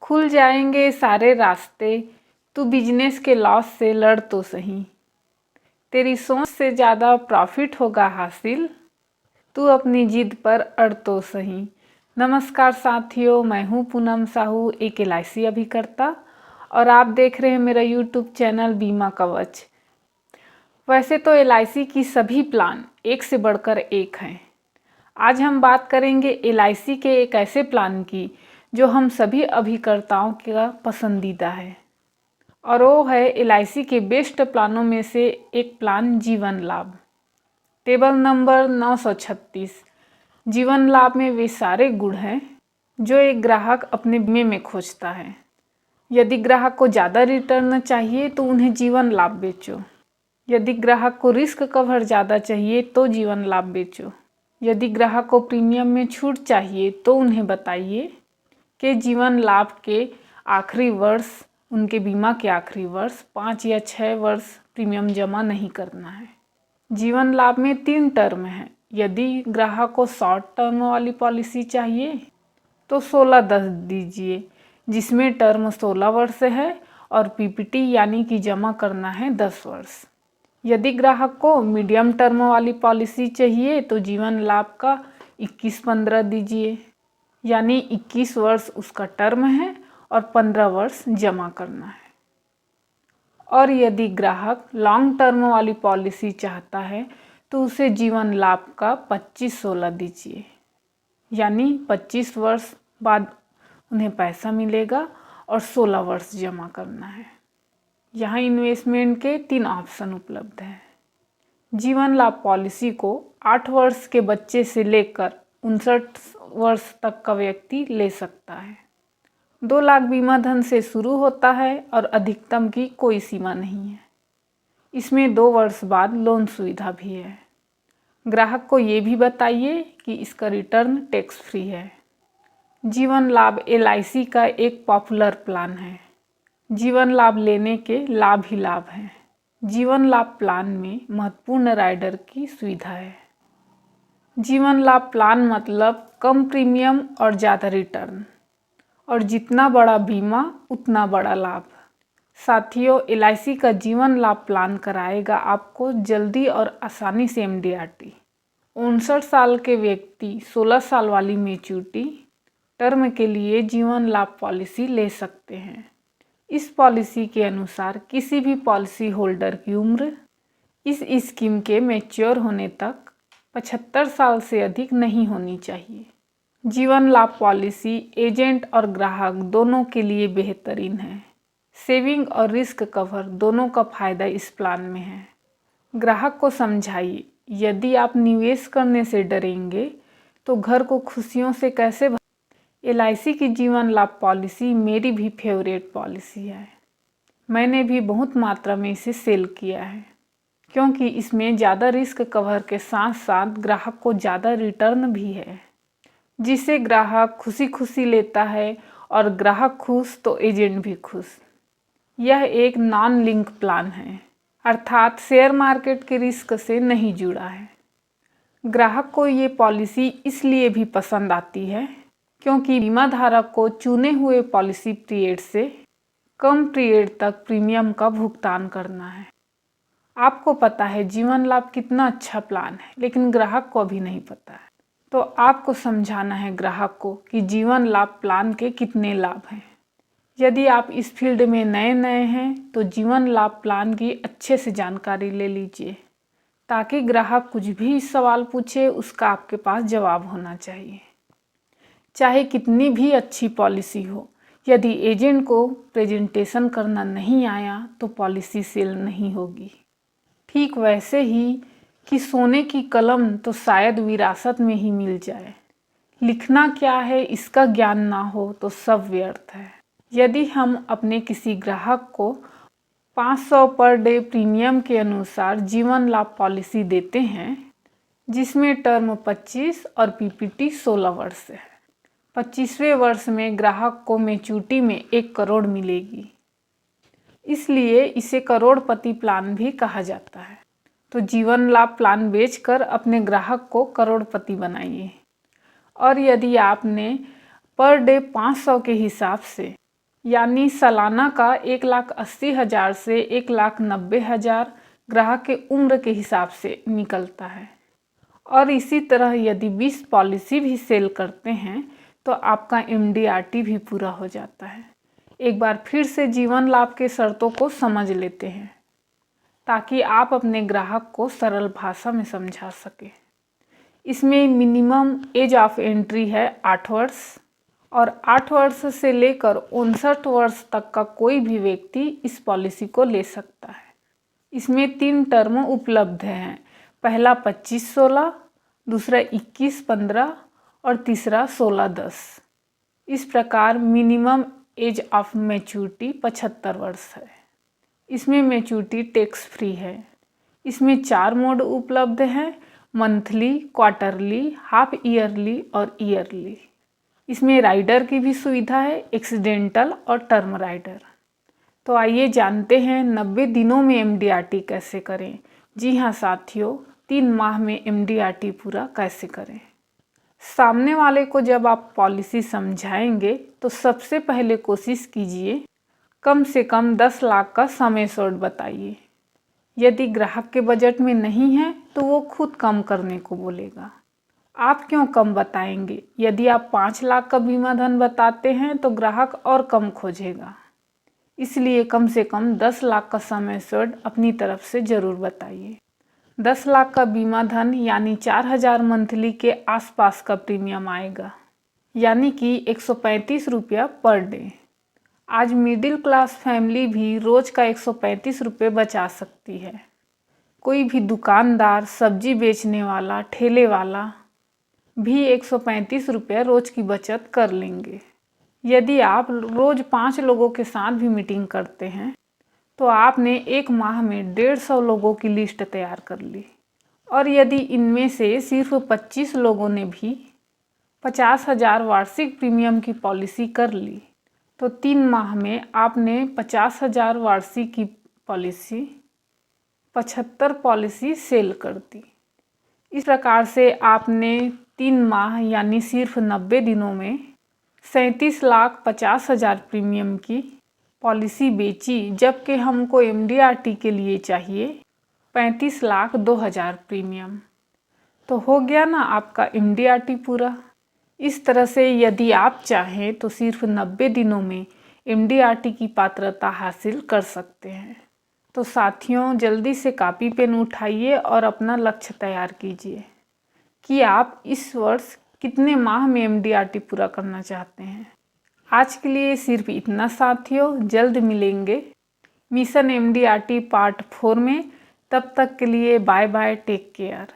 खुल जाएंगे सारे रास्ते, तू बिजनेस के लॉस से लड़ तो सही। तेरी सोच से ज़्यादा प्रॉफिट होगा हासिल, तू अपनी जिद पर अड़ तो सही। नमस्कार साथियों, मैं हूँ पूनम साहू, एक LIC अभिकर्ता, और आप देख रहे हैं मेरा YouTube चैनल बीमा कवच। वैसे तो LIC की सभी प्लान एक से बढ़कर एक हैं। आज हम बात करेंगे LIC के एक ऐसे प्लान की जो हम सभी अभिकर्ताओं का पसंदीदा है, और वो है LIC के बेस्ट प्लानों में से एक प्लान जीवन लाभ। Table number 936। जीवन लाभ में वे सारे गुण हैं जो एक ग्राहक अपने बीमे में खोजता है। यदि ग्राहक को ज़्यादा रिटर्न चाहिए तो उन्हें जीवन लाभ बेचो। यदि ग्राहक को रिस्क कवर ज़्यादा चाहिए तो जीवन लाभ बेचो। यदि ग्राहक को प्रीमियम में छूट चाहिए तो उन्हें बताइए कि जीवन लाभ के आखिरी वर्ष, उनके बीमा के आखिरी वर्ष 5 या 6 वर्ष प्रीमियम जमा नहीं करना है। जीवन लाभ में 3 टर्म हैं। यदि ग्राहक को शॉर्ट टर्म वाली पॉलिसी चाहिए तो 16-10 दीजिए, जिसमें टर्म 16 वर्ष है और PPT यानी कि जमा करना है 10 वर्ष। यदि ग्राहक को मीडियम टर्म वाली पॉलिसी चाहिए तो जीवन लाभ का 21-15 दीजिए, यानी 21 वर्ष उसका टर्म है और 15 वर्ष जमा करना है। और यदि ग्राहक लॉन्ग टर्म वाली पॉलिसी चाहता है तो उसे जीवन लाभ का 25-16 दीजिए, यानी 25 वर्ष बाद उन्हें पैसा मिलेगा और 16 वर्ष जमा करना है। यहाँ इन्वेस्टमेंट के 3 ऑप्शन उपलब्ध हैं। जीवन लाभ पॉलिसी को 8 वर्ष के बच्चे से लेकर 59 वर्ष तक का व्यक्ति ले सकता है। 2 लाख बीमा धन से शुरू होता है और अधिकतम की कोई सीमा नहीं है। इसमें 2 वर्ष बाद लोन सुविधा भी है। ग्राहक को ये भी बताइए कि इसका रिटर्न टैक्स फ्री है। जीवन लाभ LIC का एक पॉपुलर प्लान है। जीवन लाभ लेने के लाभ ही लाभ हैं। जीवन लाभ प्लान में महत्वपूर्ण राइडर की सुविधा है। जीवन लाभ प्लान मतलब कम प्रीमियम और ज़्यादा रिटर्न, और जितना बड़ा बीमा उतना बड़ा लाभ। साथियों, LIC का जीवन लाभ प्लान कराएगा आपको जल्दी और आसानी से MDRT। 59 साल के व्यक्ति 16 साल वाली मैच्योरिटी टर्म के लिए जीवन लाभ पॉलिसी ले सकते हैं। इस पॉलिसी के अनुसार किसी भी पॉलिसी होल्डर की उम्र इस स्कीम के मैच्योर होने तक 75 साल से अधिक नहीं होनी चाहिए। जीवन लाभ पॉलिसी एजेंट और ग्राहक दोनों के लिए बेहतरीन है। सेविंग और रिस्क कवर दोनों का फायदा इस प्लान में है। ग्राहक को समझाइए, यदि आप निवेश करने से डरेंगे तो घर को खुशियों से कैसे LIC की जीवन लाभ पॉलिसी मेरी भी फेवरेट पॉलिसी है। मैंने भी बहुत मात्रा में इसे सेल किया है, क्योंकि इसमें ज़्यादा रिस्क कवर के साथ साथ ग्राहक को ज़्यादा रिटर्न भी है, जिसे ग्राहक खुशी खुशी लेता है, और ग्राहक खुश तो एजेंट भी खुश। यह एक नॉन लिंक प्लान है, अर्थात शेयर मार्केट के रिस्क से नहीं जुड़ा है। ग्राहक को ये पॉलिसी इसलिए भी पसंद आती है क्योंकि बीमा धारक को चुने हुए पॉलिसी पीरियड से कम पीरियड तक प्रीमियम का भुगतान करना है। आपको पता है जीवन लाभ कितना अच्छा प्लान है, लेकिन ग्राहक को अभी नहीं पता है। तो आपको समझाना है ग्राहक को कि जीवन लाभ प्लान के कितने लाभ हैं। यदि आप इस फील्ड में नए हैं तो जीवन लाभ प्लान की अच्छे से जानकारी ले लीजिए, ताकि ग्राहक कुछ भी सवाल पूछे उसका आपके पास जवाब होना चाहिए। चाहे कितनी भी अच्छी पॉलिसी हो, यदि एजेंट को प्रेजेंटेशन करना नहीं आया तो पॉलिसी सेल नहीं होगी। ठीक वैसे ही कि सोने की कलम तो शायद विरासत में ही मिल जाए, लिखना क्या है इसका ज्ञान ना हो तो सब व्यर्थ है। यदि हम अपने किसी ग्राहक को 500 पर डे प्रीमियम के अनुसार जीवन लाभ पॉलिसी देते हैं, जिसमें टर्म 25 और PPT 16 वर्ष है, 25वें वर्ष में ग्राहक को मैच्योरिटी में 1 करोड़ मिलेगी, इसलिए इसे करोड़पति प्लान भी कहा जाता है। तो जीवन लाभ प्लान बेचकर अपने ग्राहक को करोड़पति बनाइए। और यदि आपने पर डे 500 के हिसाब से यानी सालाना का 1,80,000 से 1,90,000 ग्राहक के उम्र के हिसाब से निकलता है। और इसी तरह यदि 20 पॉलिसी भी सेल करते हैं तो आपका MDRT भी पूरा हो जाता है। एक बार फिर से जीवन लाभ के शर्तों को समझ लेते हैं ताकि आप अपने ग्राहक को सरल भाषा में समझा सकें। इसमें मिनिमम एज ऑफ एंट्री है 8 वर्ष और 8 वर्ष से लेकर 59 वर्ष तक का कोई भी व्यक्ति इस पॉलिसी को ले सकता है। इसमें 3 टर्म उपलब्ध हैं, पहला 25-16, दूसरा 21-15 और तीसरा 16-10। इस प्रकार मिनिमम एज ऑफ मैच्योरिटी 75 वर्ष है। इसमें मैच्योरिटी टैक्स फ्री है। इसमें 4 मोड उपलब्ध हैं, मंथली, क्वार्टरली, हाफ ईयरली और ईयरली। इसमें राइडर की भी सुविधा है, एक्सीडेंटल और टर्म राइडर। तो आइए जानते हैं 90 दिनों में MDRT कैसे करें। जी हाँ साथियों, 3 माह में MDRT पूरा कैसे करें। सामने वाले को जब आप पॉलिसी समझाएंगे तो सबसे पहले कोशिश कीजिए कम से कम 10 लाख का सम एश्योर्ड बताइए। यदि ग्राहक के बजट में नहीं है तो वो खुद कम करने को बोलेगा। आप क्यों कम बताएंगे? यदि आप 5 लाख का बीमा धन बताते हैं तो ग्राहक और कम खोजेगा। इसलिए कम से कम 10 लाख का सम एश्योर्ड अपनी तरफ से ज़रूर बताइए। 10 लाख का बीमा धन यानी 4,000 मंथली के आसपास का प्रीमियम आएगा, यानी कि 135 रुपया पर डे। आज मिडिल क्लास फैमिली भी रोज़ का 135 रुपये बचा सकती है। कोई भी दुकानदार, सब्जी बेचने वाला, ठेले वाला भी 135 रुपये रोज़ की बचत कर लेंगे। यदि आप रोज़ 5 लोगों के साथ भी मीटिंग करते हैं तो आपने 1 माह में 150 लोगों की लिस्ट तैयार कर ली। और यदि इनमें से सिर्फ 25 लोगों ने भी 50,000 वार्षिक प्रीमियम की पॉलिसी कर ली तो 3 माह में आपने 50,000 वार्षिक की पॉलिसी 75 पॉलिसी सेल कर दी। इस प्रकार से आपने 3 माह यानी सिर्फ 90 दिनों में 37,50,000 प्रीमियम की पॉलिसी बेची, जबकि हमको MDRT के लिए चाहिए 35,02,000 प्रीमियम। तो हो गया ना आपका MDRT पूरा। इस तरह से यदि आप चाहें तो सिर्फ 90 दिनों में MDRT की पात्रता हासिल कर सकते हैं। तो साथियों, जल्दी से कॉपी पेन उठाइए और अपना लक्ष्य तैयार कीजिए कि आप इस वर्ष कितने माह में MDRT पूरा करना चाहते हैं। आज के लिए सिर्फ इतना साथियों, जल्द मिलेंगे मिशन MDRT पार्ट 4 में। तब तक के लिए बाय बाय, टेक केयर।